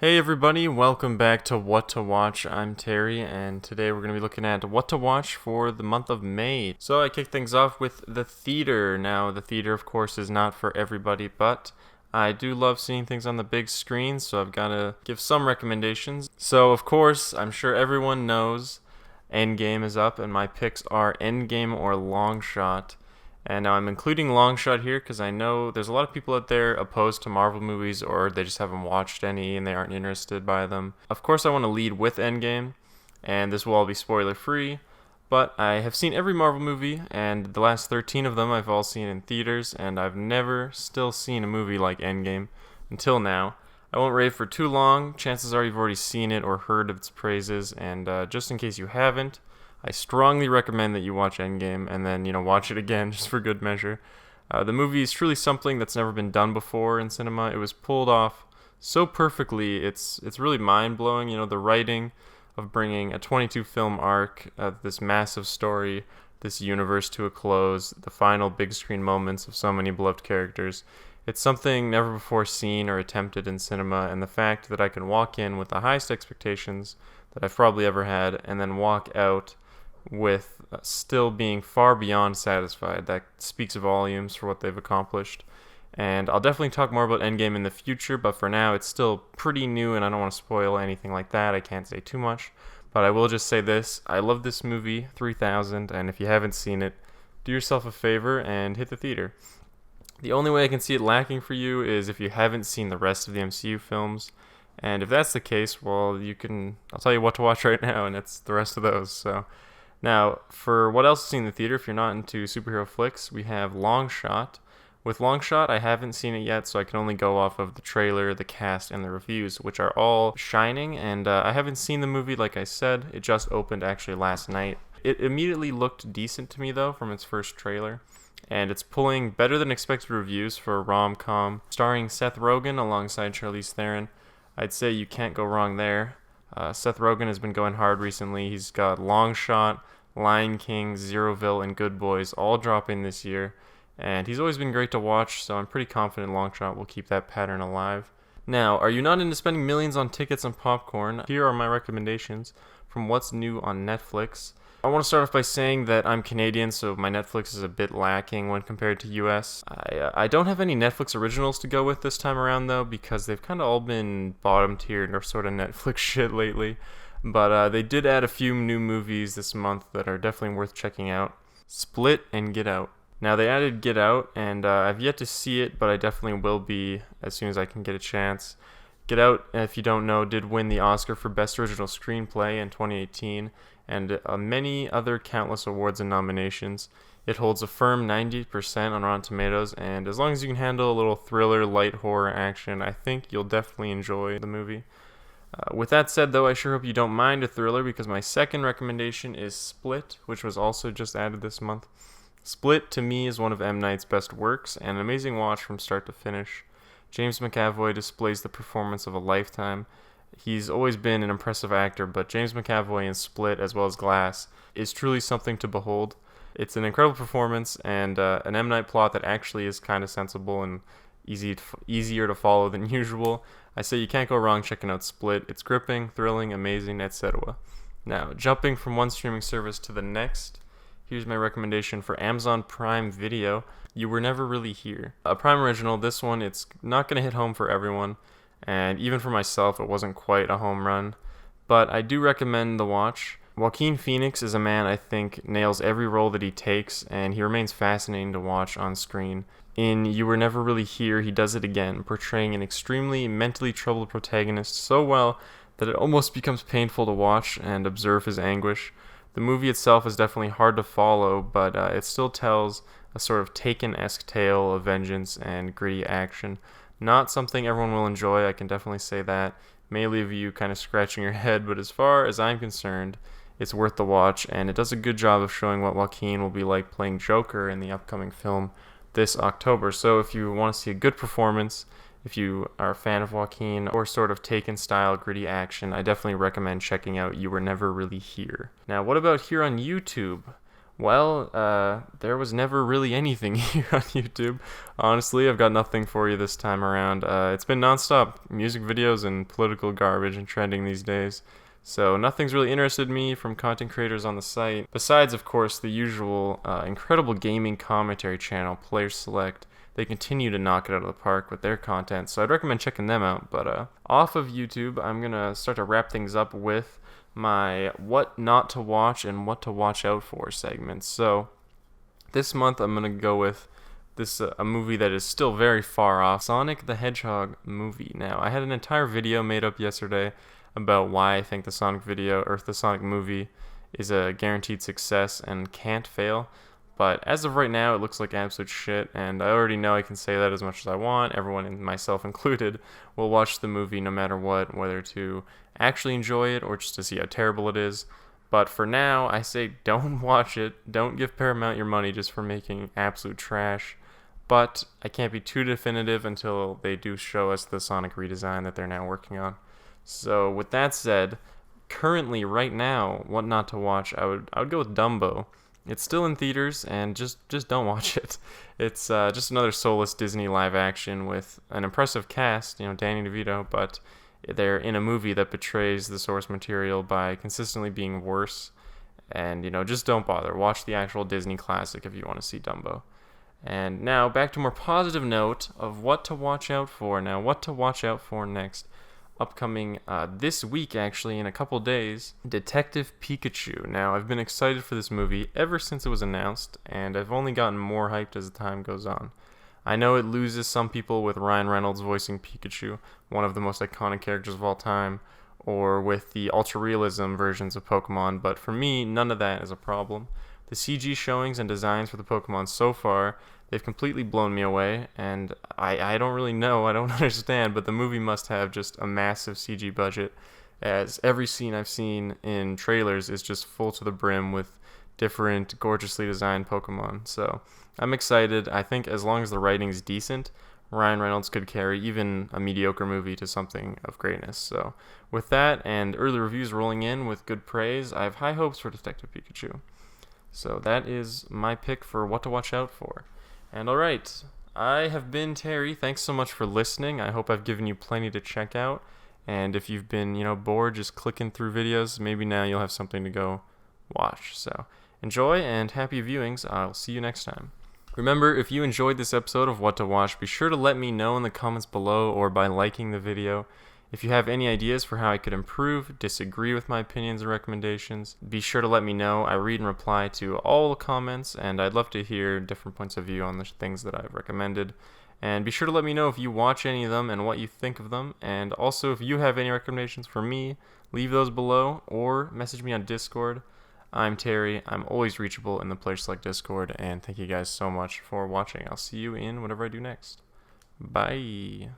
Hey everybody, welcome back to What to Watch. I'm Terry, and today we're going to be looking at what to watch for the month of May. So I kick things off with the theater. Now, the theater, of course, is not for everybody, but I do love seeing things on the big screen, so I've got to give some recommendations. So, of course, I'm sure everyone knows Endgame is up, and my picks are Endgame or Long Shot. And now I'm including Long Shot here because I know there's a lot of people out there opposed to Marvel movies, or they just haven't watched any and they aren't interested by them. Of course, I want to lead with Endgame, and this will all be spoiler free, but I have seen every Marvel movie, and the last 13 of them I've all seen in theaters, and I've never still seen a movie like Endgame until now. I won't rave for too long. Chances are you've already seen it or heard of its praises, and just in case you haven't, I strongly recommend that you watch Endgame and then, watch it again just for good measure. The movie is truly something that's never been done before in cinema. It was pulled off so perfectly. It's really mind-blowing, the writing of bringing a 22 film arc of this massive story, this universe to a close, the final big screen moments of so many beloved characters. It's something never before seen or attempted in cinema, and the fact that I can walk in with the highest expectations that I've probably ever had and then walk out with still being far beyond satisfied. That speaks volumes for what they've accomplished. And I'll definitely talk more about Endgame in the future, but for now it's still pretty new and I don't want to spoil anything like that. I can't say too much, but I will just say this. I love this movie, 3000, and if you haven't seen it, do yourself a favor and hit the theater. The only way I can see it lacking for you is if you haven't seen the rest of the MCU films. And if that's the case, well, I'll tell you what to watch right now, and it's the rest of those. So now, for what else is in the theater, if you're not into superhero flicks, we have Long Shot. With Long Shot, I haven't seen it yet, so I can only go off of the trailer, the cast, and the reviews, which are all shining, and I haven't seen the movie, like I said. It just opened actually last night. It immediately looked decent to me, though, from its first trailer, and it's pulling better than expected reviews for a rom-com starring Seth Rogen alongside Charlize Theron. I'd say you can't go wrong there. Seth Rogen has been going hard recently. He's got Long Shot, Lion King, Zeroville, and Good Boys all dropping this year, and he's always been great to watch, so I'm pretty confident Long Shot will keep that pattern alive. Now, are you not into spending millions on tickets and popcorn? Here are my recommendations from what's new on Netflix. I want to start off by saying that I'm Canadian, so my Netflix is a bit lacking when compared to US. I don't have any Netflix originals to go with this time around, though, because they've kind of all been bottom tiered or sort of Netflix shit lately. But they did add a few new movies this month that are definitely worth checking out. Split and Get Out. Now, they added Get Out, and I've yet to see it, but I definitely will be as soon as I can get a chance. Get Out, if you don't know, did win the Oscar for Best Original Screenplay in 2018, and many other countless awards and nominations. It holds a firm 90% on Rotten Tomatoes, and as long as you can handle a little thriller, light horror action, I think you'll definitely enjoy the movie. With that said, though, I sure hope you don't mind a thriller, because my second recommendation is Split, which was also just added this month. Split, to me, is one of M. Night's best works, and an amazing watch from start to finish. James McAvoy displays the performance of a lifetime. He's always been an impressive actor, but James McAvoy in Split, as well as Glass, is truly something to behold. It's an incredible performance, and an M. Night plot that actually is kind of sensible and easier to follow than usual. I say you can't go wrong checking out Split. It's gripping, thrilling, amazing, etc. Now, jumping from one streaming service to the next, here's my recommendation for Amazon Prime Video, You Were Never Really Here. A Prime original, this one, it's not going to hit home for everyone, and even for myself, it wasn't quite a home run, but I do recommend the watch. Joaquin Phoenix is a man I think nails every role that he takes, and he remains fascinating to watch on screen. In You Were Never Really Here, he does it again, portraying an extremely mentally troubled protagonist so well that it almost becomes painful to watch and observe his anguish. The movie itself is definitely hard to follow, but it still tells a sort of Taken-esque tale of vengeance and gritty action. Not something everyone will enjoy, I can definitely say that. May leave you kind of scratching your head, but as far as I'm concerned, it's worth the watch, and it does a good job of showing what Joaquin will be like playing Joker in the upcoming film this October. So if you want to see a good performance, if you are a fan of Joaquin or sort of Taken-style gritty action, I definitely recommend checking out You Were Never Really Here. Now, what about here on YouTube? Well, there was never really anything here on YouTube. Honestly, I've got nothing for you this time around. It's been nonstop music videos and political garbage and trending these days. So nothing's really interested me from content creators on the site, besides, of course, the usual incredible gaming commentary channel, Player Select. They continue to knock it out of the park with their content, so I'd recommend checking them out. But off of YouTube, I'm going to start to wrap things up with my what not to watch and what to watch out for segments. So this month I'm going to go with this a movie that is still very far off, Sonic the Hedgehog movie. Now, I had an entire video made up yesterday about why I think the Sonic movie is a guaranteed success and can't fail. But as of right now, it looks like absolute shit, and I already know I can say that as much as I want. Everyone, myself included, will watch the movie no matter what, whether to actually enjoy it or just to see how terrible it is. But for now, I say don't watch it. Don't give Paramount your money just for making absolute trash. But I can't be too definitive until they do show us the Sonic redesign that they're now working on. So with that said, currently, right now, what not to watch, I would go with Dumbo. It's still in theaters, and just don't watch it. It's just another soulless Disney live action with an impressive cast, Danny DeVito, but they're in a movie that betrays the source material by consistently being worse. And, just don't bother. Watch the actual Disney classic if you want to see Dumbo. And now, back to a more positive note of what to watch out for. Now, what to watch out for next. Upcoming this week, actually, in a couple days, Detective Pikachu. Now, I've been excited for this movie ever since it was announced, and I've only gotten more hyped as the time goes on. I know it loses some people with Ryan Reynolds voicing Pikachu, one of the most iconic characters of all time, or with the ultra-realism versions of Pokemon, but for me, none of that is a problem. The CG showings and designs for the Pokemon so far, they've completely blown me away, and I don't really know, I don't understand, but the movie must have just a massive CG budget, as every scene I've seen in trailers is just full to the brim with different gorgeously designed Pokemon. So I'm excited. I think as long as the writing's decent, Ryan Reynolds could carry even a mediocre movie to something of greatness. So with that and early reviews rolling in with good praise, I have high hopes for Detective Pikachu. So that is my pick for what to watch out for. And alright, I have been Terry. Thanks so much for listening. I hope I've given you plenty to check out. And if you've been, bored just clicking through videos, maybe now you'll have something to go watch. So enjoy and happy viewings. I'll see you next time. Remember, if you enjoyed this episode of What to Watch, be sure to let me know in the comments below or by liking the video. If you have any ideas for how I could improve, disagree with my opinions and recommendations, be sure to let me know. I read and reply to all the comments, and I'd love to hear different points of view on the things that I've recommended. And be sure to let me know if you watch any of them and what you think of them. And also, if you have any recommendations for me, leave those below or message me on Discord. I'm Terry. I'm always reachable in the Player Select Discord, and thank you guys so much for watching. I'll see you in whatever I do next. Bye.